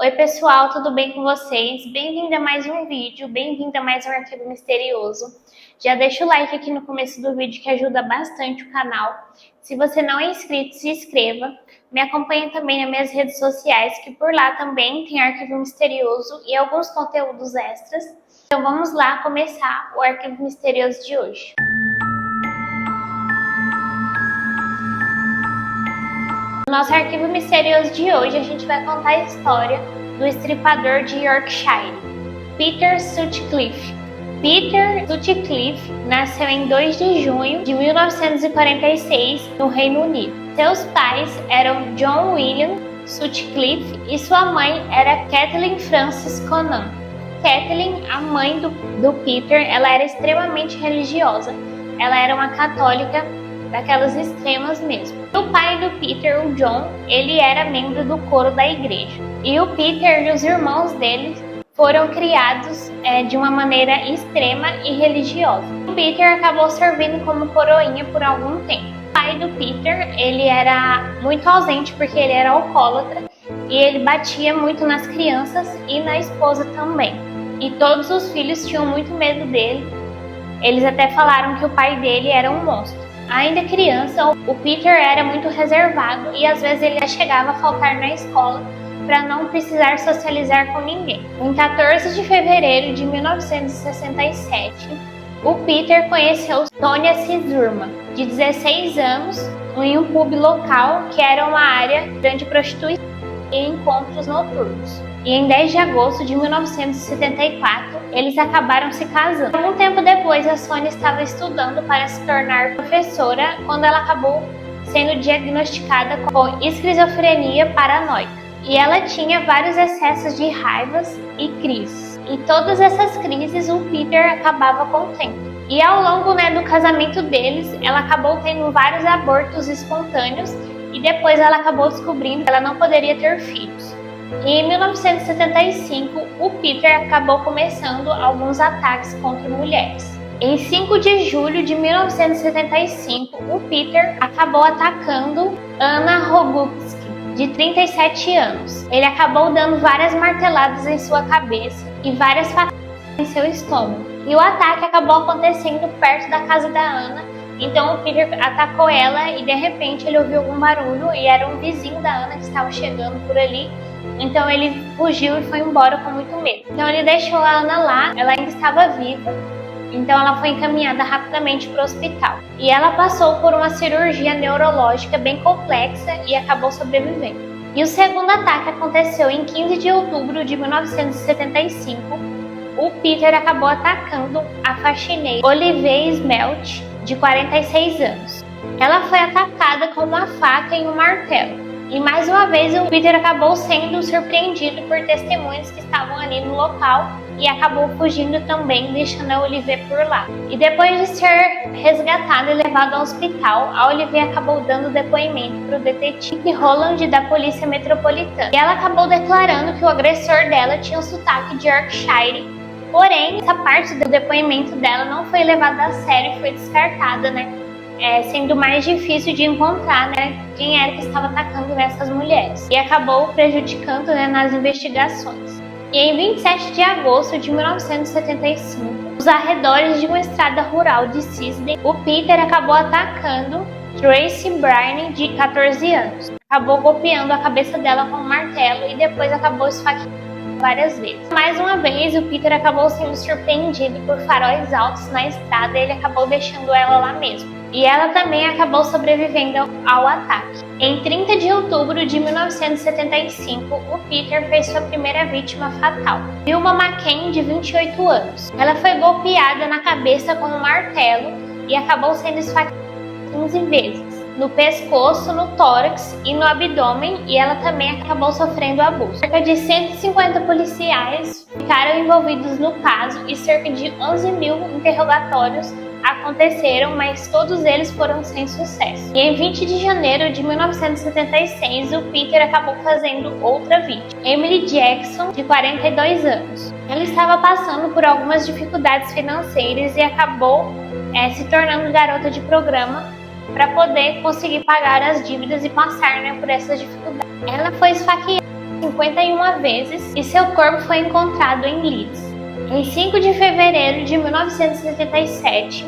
Oi pessoal, tudo bem com vocês? Bem-vindo a mais um vídeo, bem-vindo a mais um Arquivo Misterioso. Já deixa o like aqui no começo do vídeo que ajuda bastante o canal. Se você não é inscrito, se inscreva. Me acompanhe também nas minhas redes sociais, que por lá também tem Arquivo Misterioso e alguns conteúdos extras. Então vamos lá começar o Arquivo Misterioso de hoje. No nosso Arquivo Misterioso de hoje, a gente vai contar a história do estripador de Yorkshire, Peter Sutcliffe. Peter Sutcliffe nasceu em 2 de junho de 1946 no Reino Unido. Seus pais eram John William Sutcliffe e sua mãe era Kathleen Frances Conan. Kathleen, a mãe do Peter, ela era extremamente religiosa. Ela era uma católica daquelas extremas mesmo. O pai do Peter, o John, ele era membro do coro da igreja. E o Peter e os irmãos dele foram criados de uma maneira extrema e religiosa. O Peter acabou servindo como coroinha por algum tempo. O pai do Peter, ele era muito ausente porque ele era alcoólatra e ele batia muito nas crianças e na esposa também. E todos os filhos tinham muito medo dele. Eles até falaram que o pai dele era um monstro. Ainda criança, o Peter era muito reservado e às vezes ele chegava a faltar na escola para não precisar socializar com ninguém. Em 14 de fevereiro de 1967, o Peter conheceu Tonya Sizurma, de 16 anos, em um pub local que era uma área de prostituição e encontros noturnos. E em 10 de agosto de 1974, eles acabaram se casando. Algum tempo depois, a Sonia estava estudando para se tornar professora quando ela acabou sendo diagnosticada com esquizofrenia paranoica. E ela tinha vários excessos de raivas e crises. E todas essas crises o Peter acabava contendo. E ao longo do casamento deles, ela acabou tendo vários abortos espontâneos e depois ela acabou descobrindo que ela não poderia ter filhos. E em 1975, o Peter acabou começando alguns ataques contra mulheres. Em 5 de julho de 1975, o Peter acabou atacando Anna Roguski, de 37 anos. Ele acabou dando várias marteladas em sua cabeça e várias facadas em seu estômago. E o ataque acabou acontecendo perto da casa da Anna. Então o Peter atacou ela e de repente ele ouviu algum barulho e era um vizinho da Anna que estava chegando por ali. Então ele fugiu e foi embora com muito medo. Então ele deixou a Anna lá, ela ainda estava viva. Então ela foi encaminhada rapidamente para o hospital. E ela passou por uma cirurgia neurológica bem complexa e acabou sobrevivendo. E o segundo ataque aconteceu em 15 de outubro de 1975. O Peter acabou atacando a faxineira Olivia Smelt, de 46 anos. Ela foi atacada com uma faca e um martelo. E mais uma vez o Peter acabou sendo surpreendido por testemunhas que estavam ali no local e acabou fugindo também, deixando a Olivia por lá. E depois de ser resgatado e levado ao hospital, a Olivia acabou dando depoimento para o detetive Roland da Polícia Metropolitana. E ela acabou declarando que o agressor dela tinha um sotaque de Yorkshire. Porém, essa parte do depoimento dela não foi levada a sério e foi descartada, sendo mais difícil de encontrar quem era que estava atacando essas mulheres. E acabou prejudicando nas investigações. E em 27 de agosto de 1975, nos arredores de uma estrada rural de Sydney, o Peter acabou atacando Tracy Byrne, de 14 anos. Acabou golpeando a cabeça dela com um martelo e depois acabou esfaqueando várias vezes. Mais uma vez, o Peter acabou sendo surpreendido por faróis altos na estrada e ele acabou deixando ela lá mesmo. E ela também acabou sobrevivendo ao ataque. Em 30 de outubro de 1975, o Peter fez sua primeira vítima fatal, Wilma McCain, de 28 anos. Ela foi golpeada na cabeça com um martelo e acabou sendo esfaqueada 15 vezes, no pescoço, no tórax e no abdômen, e ela também acabou sofrendo abuso. Cerca de 150 policiais ficaram envolvidos no caso e cerca de 11 mil interrogatórios aconteceram, mas todos eles foram sem sucesso. E em 20 de janeiro de 1976, o Peter acabou fazendo outra vítima, Emily Jackson, de 42 anos. Ela estava passando por algumas dificuldades financeiras e acabou se tornando garota de programa para poder conseguir pagar as dívidas e passar por essas dificuldades. Ela foi esfaqueada 51 vezes e seu corpo foi encontrado em Leeds. Em 5 de fevereiro de 1977,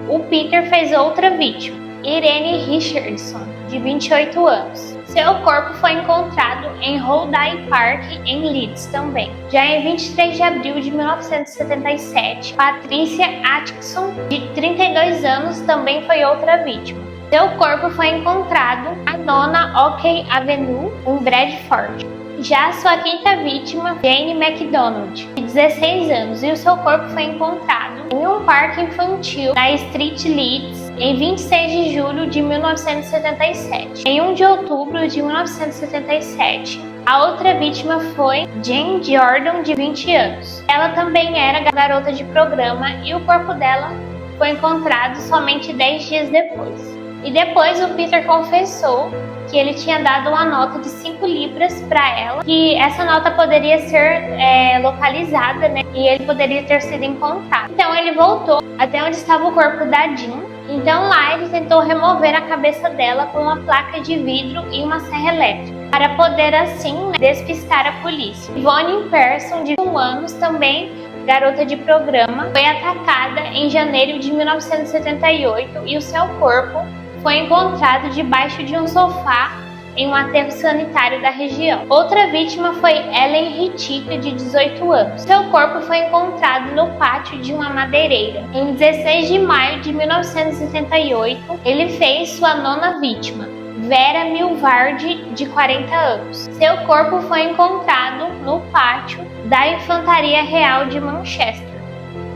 o Peter fez outra vítima, Irene Richardson, de 28 anos. Seu corpo foi encontrado em Holdeye Park, em Leeds também. Já em 23 de abril de 1977, Patricia Atkinson, de 32 anos, também foi outra vítima. Seu corpo foi encontrado na Dona Oakey Avenue, em Bradford. Já sua quinta vítima, Jane MacDonald, de 16 anos, e o seu corpo foi encontrado em um parque infantil na Street Leeds, em 26 de julho de 1977. Em 1 de outubro de 1977, a outra vítima foi Jane Jordan, de 20 anos. Ela também era garota de programa e o corpo dela foi encontrado somente 10 dias depois. E depois o Peter confessou que ele tinha dado uma nota de 5 libras para ela, que essa nota poderia ser localizada, né? E ele poderia ter sido encontrado. Então ele voltou até onde estava o corpo da Jean. Então lá ele tentou remover a cabeça dela com uma placa de vidro e uma serra elétrica, para poder assim, né, despistar a polícia. Yvonne Pearson, de 1 anos, também garota de programa, foi atacada em janeiro de 1978 e o seu corpo foi encontrado debaixo de um sofá em um aterro sanitário da região. Outra vítima foi Ellen Ritica, de 18 anos. Seu corpo foi encontrado no pátio de uma madeireira. Em 16 de maio de 1978, ele fez sua 9ª vítima, Vera Milward, de 40 anos. Seu corpo foi encontrado no pátio da Infantaria Real de Manchester.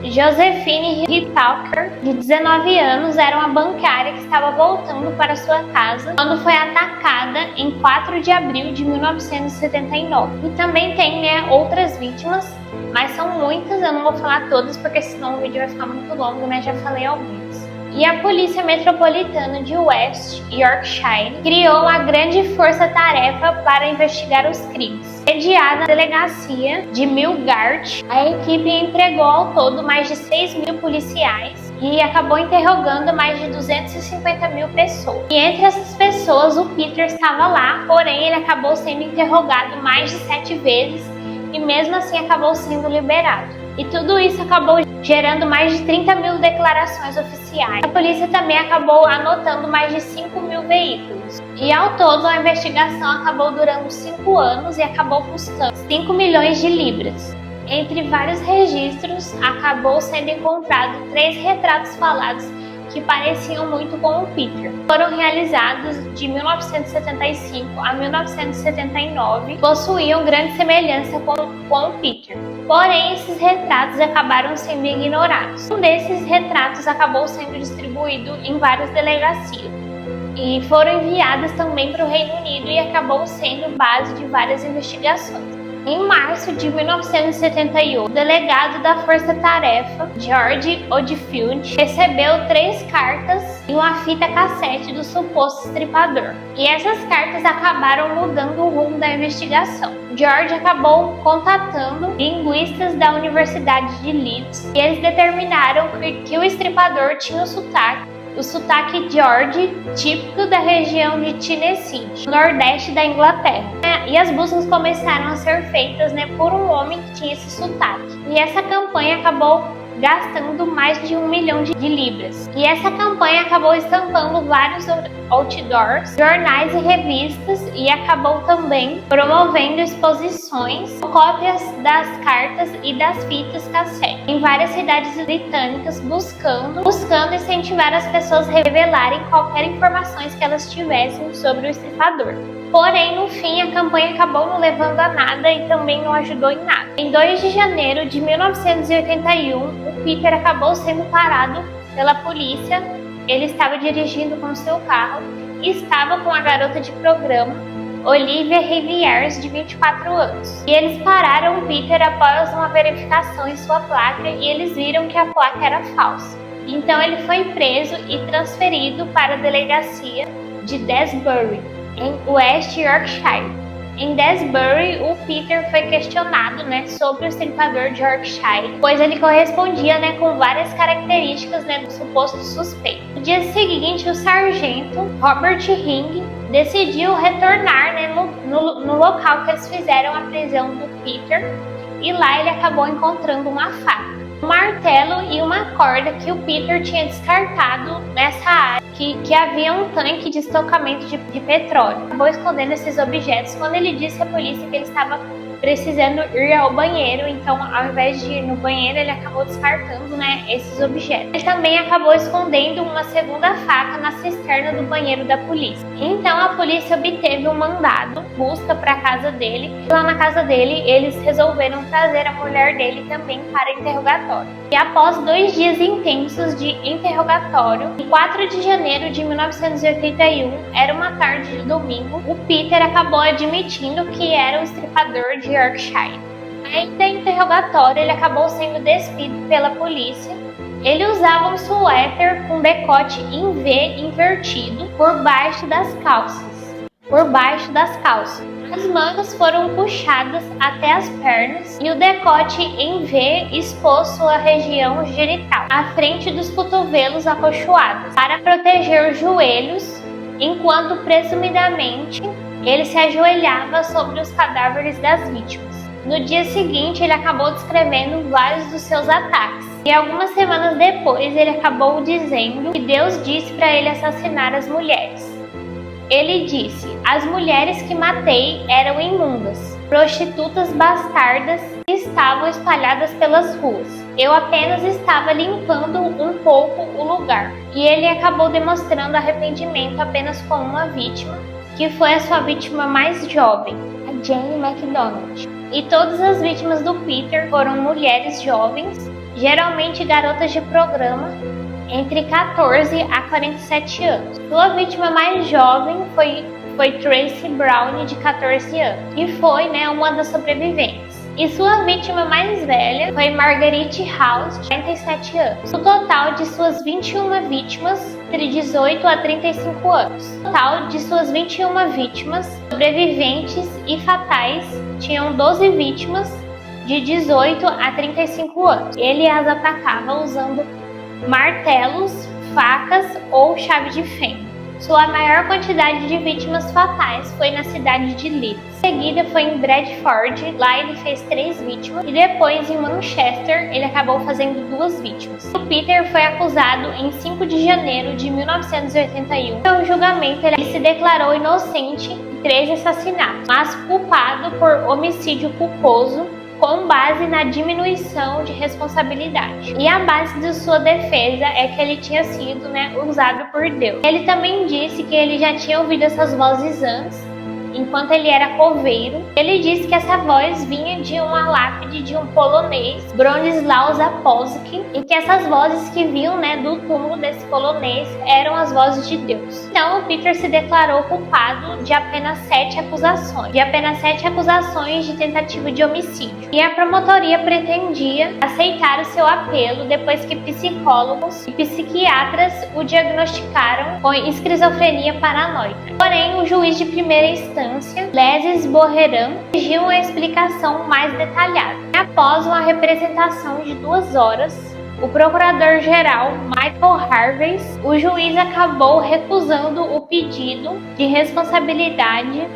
Josephine Hittaker, de 19 anos, era uma bancária que estava voltando para sua casa quando foi atacada em 4 de abril de 1979. E também tem, né, outras vítimas, mas são muitas, eu não vou falar todas porque senão o vídeo vai ficar muito longo, né? Já falei algumas. E a Polícia Metropolitana de West Yorkshire criou uma grande força-tarefa para investigar os crimes. Sediada na delegacia de Millgard, a equipe empregou ao todo mais de 6.000 policiais e acabou interrogando mais de 250.000 pessoas. E entre essas pessoas, o Peter estava lá, porém ele acabou sendo interrogado mais de 7 vezes e mesmo assim acabou sendo liberado. E tudo isso acabou gerando mais de 30.000 declarações oficiais. A polícia também acabou anotando mais de 5.000 veículos. E ao todo a investigação acabou durando 5 anos e acabou custando 5 milhões de libras. Entre vários registros, acabou sendo encontrado 3 retratos falados que pareciam muito com o Peter. Foram realizados de 1975 a 1979 e possuíam grande semelhança com o Peter. Porém, esses retratos acabaram sendo ignorados. Um desses retratos acabou sendo distribuído em várias delegacias e foram enviadas também para o Reino Unido e acabou sendo base de várias investigações. Em março de 1978, o delegado da Força Tarefa, George Oldfield, recebeu 3 cartas e uma fita cassete do suposto estripador. E essas cartas acabaram mudando o rumo da investigação. George acabou contatando linguistas da Universidade de Leeds e eles determinaram que o estripador tinha o sotaque George, típico da região de Tennessee, no nordeste da Inglaterra. E as buscas começaram a ser feitas, né, por um homem que tinha esse sotaque. E essa campanha acabou gastando mais de 1 milhão de libras. E essa campanha acabou estampando vários outdoors, jornais e revistas e acabou também promovendo exposições, cópias das cartas e das fitas cassete em várias cidades britânicas, buscando incentivar as pessoas a revelarem qualquer informações que elas tivessem sobre o estripador. Porém, no fim, a campanha acabou não levando a nada e também não ajudou em nada. Em 2 de janeiro de 1981, o Peter acabou sendo parado pela polícia. Ele estava dirigindo com seu carro e estava com a garota de programa, Olivia Rivières, de 24 anos. E eles pararam o Peter após uma verificação em sua placa e eles viram que a placa era falsa. Então ele foi preso e transferido para a delegacia de Desbury, em West Yorkshire. Em Desbury, o Peter foi questionado, né, sobre o estripador de Yorkshire, pois ele correspondia, né, com várias características, né, do suposto suspeito. No dia seguinte, o sargento Robert Ring decidiu retornar, né, no local que eles fizeram a prisão do Peter, e lá ele acabou encontrando uma faca, um martelo e uma corda que o Peter tinha descartado nessa área, que havia um tanque de estocamento de petróleo. Acabou escondendo esses objetos quando ele disse à polícia que ele estava precisando ir ao banheiro, então ao invés de ir no banheiro, ele acabou descartando, né, esses objetos. Ele também acabou escondendo uma segunda faca na cisterna do banheiro da polícia. Então a polícia obteve um mandado, busca para a casa dele. Lá na casa dele, eles resolveram trazer a mulher dele também para interrogatório. E após 2 dias intensos de interrogatório, em 4 de janeiro de 1981, era uma tarde de domingo, o Peter acabou admitindo que era o estripador de Yorkshire. Ainda em interrogatório, ele acabou sendo despido pela polícia. Ele usava um suéter com decote em V invertido por baixo das calças. As mangas foram puxadas até as pernas e o decote em V expôs sua região genital, à frente dos cotovelos acolchoados, para proteger os joelhos, enquanto presumidamente ele se ajoelhava sobre os cadáveres das vítimas. No dia seguinte, ele acabou descrevendo vários dos seus ataques. E algumas semanas depois, ele acabou dizendo que Deus disse para ele assassinar as mulheres. Ele disse: as mulheres que matei eram imundas, prostitutas bastardas que estavam espalhadas pelas ruas. Eu apenas estava limpando um pouco o lugar. E ele acabou demonstrando arrependimento apenas com uma vítima, que foi a sua vítima mais jovem, a Jane MacDonald. E todas as vítimas do Peter foram mulheres jovens, geralmente garotas de programa, entre 14 a 47 anos. Sua vítima mais jovem foi Tracy Brown, de 14 anos, e foi, uma das sobreviventes. E sua vítima mais velha foi Marguerite House, de 47 anos. O total de suas 21 vítimas, entre 18 a 35 anos. O total de suas 21 vítimas sobreviventes e fatais tinham 12 vítimas de 18 a 35 anos. Ele as atacava usando martelos, facas ou chave de fenda. Sua maior quantidade de vítimas fatais foi na cidade de Leeds. Em seguida foi em Bradford, lá ele fez 3 vítimas, e depois em Manchester ele acabou fazendo 2 vítimas. O Peter foi acusado em 5 de janeiro de 1981. No julgamento ele se declarou inocente de 13 assassinatos, mas culpado por homicídio culposo, com base na diminuição de responsabilidade. E a base de sua defesa é que ele tinha sido, usado por Deus. Ele também disse que ele já tinha ouvido essas vozes antes, enquanto ele era coveiro. Ele disse que essa voz vinha de uma lápide de um polonês, Bronislaw Zapolsky, e que essas vozes que vinham, do túmulo desse polonês eram as vozes de Deus. Então o Peter se declarou culpado de apenas 7 acusações de tentativa de homicídio. E a promotoria pretendia aceitar o seu apelo depois que psicólogos e psiquiatras o diagnosticaram com esquizofrenia paranoide. Porém, o juiz de primeira instância, Les Boheran, exigiu uma explicação mais detalhada. Após uma representação de 2 horas, o procurador-geral Michael Harvey, o juiz acabou recusando o pedido de responsabilidade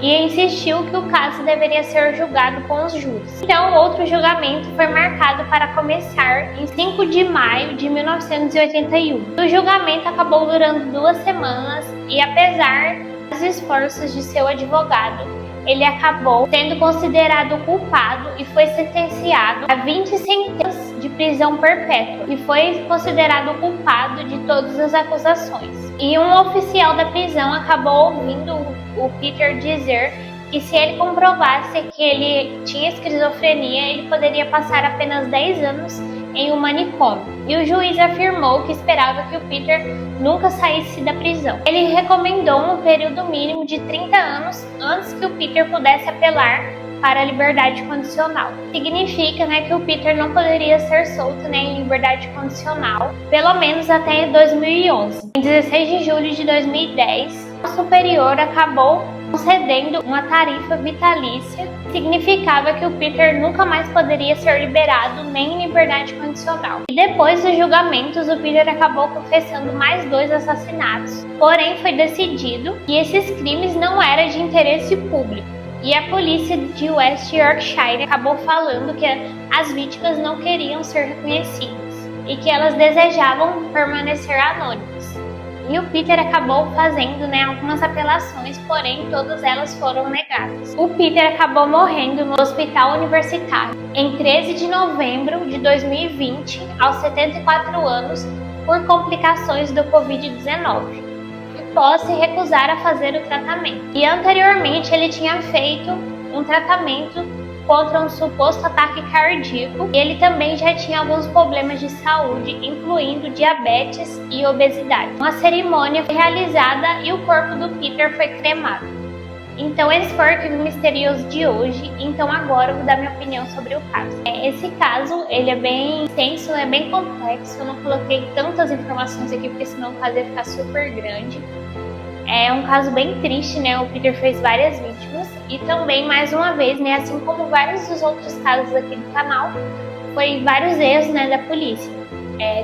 e insistiu que o caso deveria ser julgado com os júris. Então, outro julgamento foi marcado para começar em 5 de maio de 1981. O julgamento acabou durando 2 semanas e, apesar dos esforços de seu advogado, ele acabou sendo considerado culpado e foi sentenciado a 20 sentenças de prisão perpétua e foi considerado culpado de todas as acusações. E um oficial da prisão acabou ouvindo o Peter dizer que se ele comprovasse que ele tinha esquizofrenia, ele poderia passar apenas 10 anos em um manicômio. E o juiz afirmou que esperava que o Peter nunca saísse da prisão. Ele recomendou um período mínimo de 30 anos antes que o Peter pudesse apelar para a liberdade condicional. Significa, que o Peter não poderia ser solto, em liberdade condicional, pelo menos até 2011. Em 16 de julho de 2010, o superior acabou concedendo uma tarifa vitalícia, que significava que o Peter nunca mais poderia ser liberado nem em liberdade condicional. E depois dos julgamentos, o Peter acabou confessando mais 2 assassinatos, porém foi decidido que esses crimes não eram de interesse público. E a polícia de West Yorkshire acabou falando que as vítimas não queriam ser reconhecidas e que elas desejavam permanecer anônimas. E o Peter acabou fazendo algumas apelações, porém todas elas foram negadas. O Peter acabou morrendo no hospital universitário em 13 de novembro de 2020, aos 74 anos, por complicações do Covid-19. Após se recusar a fazer o tratamento. E anteriormente ele tinha feito um tratamento contra um suposto ataque cardíaco e ele também já tinha alguns problemas de saúde, incluindo diabetes e obesidade. Uma cerimônia foi realizada e o corpo do Peter foi cremado. Então esse foi o Arquivo Misterioso de hoje. Então agora eu vou dar minha opinião sobre o caso. Esse caso ele é bem extenso, é bem complexo. Eu não coloquei tantas informações aqui porque senão o caso ia ficar super grande. É um caso bem triste, O Peter fez várias vítimas e também, mais uma vez, assim como vários dos outros casos aqui do canal, foi vários erros, da polícia.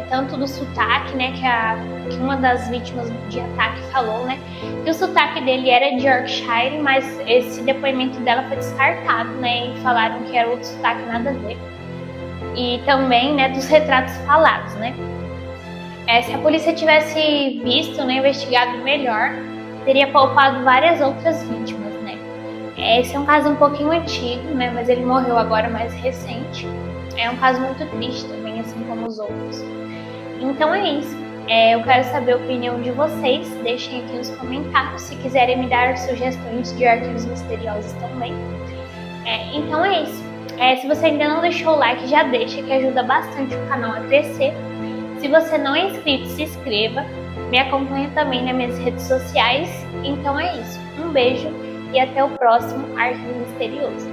Tanto do sotaque, que uma das vítimas de ataque falou, que o sotaque dele era de Yorkshire, mas esse depoimento dela foi descartado, e falaram que era outro sotaque, nada a ver. E também, dos retratos falados, Se a polícia tivesse visto, investigado melhor, teria poupado várias outras vítimas, Esse é um caso um pouquinho antigo, mas ele morreu agora mais recente. É um caso muito triste também, assim como os outros. Então é isso. Eu quero saber a opinião de vocês. Deixem aqui nos comentários se quiserem me dar sugestões de arquivos misteriosos também. Então é isso. Se você ainda não deixou o like, já deixa, que ajuda bastante o canal a crescer. Se você não é inscrito, se inscreva. Me acompanha também nas minhas redes sociais. Então é isso. Um beijo e até o próximo Arquivo Misterioso.